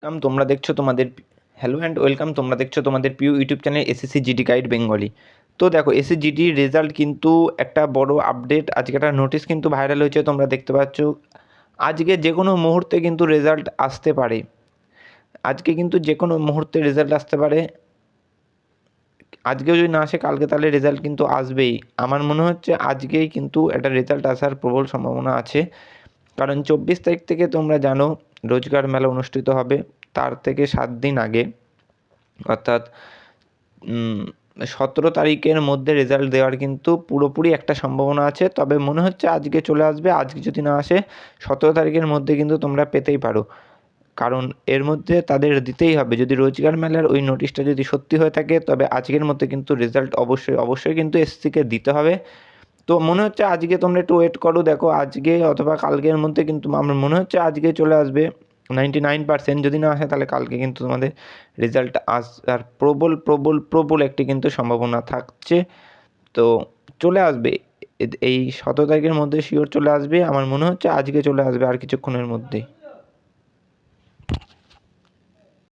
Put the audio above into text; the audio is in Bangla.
তোমরা দেখছো তোমাদের হ্যালো অ্যান্ড ওয়েলকাম, তোমরা দেখছো তোমাদের প্রিয় YouTube channel SSC GD guide Bengali. তো দেখো, এসএসসি জিডির রেজাল্ট কিন্তু একটা বড় আপডেট, আজকে একটা নোটিশ কিন্তু ভাইরাল হয়েছে, তোমরা দেখতে পাচ্ছ। আজকে যে কোনো মুহূর্তে কিন্তু রেজাল্ট আসতে পারে, আজকে কিন্তু যে কোনো মুহূর্তে রেজাল্ট আসতে পারে। আজকেও যদি না আসে কালকে তাহলে রেজাল্ট কিন্তু আসবেই। আমার মনে হচ্ছে আজকেই কিন্তু একটা রেজাল্ট আসার প্রবল সম্ভাবনা আছে, কারণ 24 তারিখ থেকে তোমরা জানো রোজগার মেলা অনুষ্ঠিত হবে। তার থেকে 7 দিন আগে, অর্থাৎ 17 তারিখের মধ্যে রেজাল্ট দেওয়ার কিন্তু পুরোপুরি একটা সম্ভাবনা আছে। তবে মনে হচ্ছে আজকে চলে আসবে, আজকে যদি না আসে 17 তারিখের মধ্যে কিন্তু তোমরা পেতেই পারো, কারণ এর মধ্যে তাদের দিতেই হবে। যদি রোজগার মেলার ওই নোটিশটা যদি সত্যি হয়ে থাকে, তবে আজকের মধ্যে কিন্তু রেজাল্ট অবশ্যই কিন্তু এসএসসিকে দিতে হবে। তো মনে হচ্ছে আজকে তোমরা একটু ওয়েট করো, দেখো আজকে অথবা কালকের মধ্যে কিন্তু আমার মনে হচ্ছে আজকে চলে আসবে 99%। যদি না আসে তাহলে কালকে কিন্তু তোমাদের রেজাল্ট আসার প্রবল প্রবল প্রবল একটি কিন্তু সম্ভাবনা থাকছে। তো চলে আসবে এই 17 তারিখের মধ্যে শিওর চলে আসবে, আমার মনে হচ্ছে আজকে চলে আসবে আর কিছুক্ষণের মধ্যেই।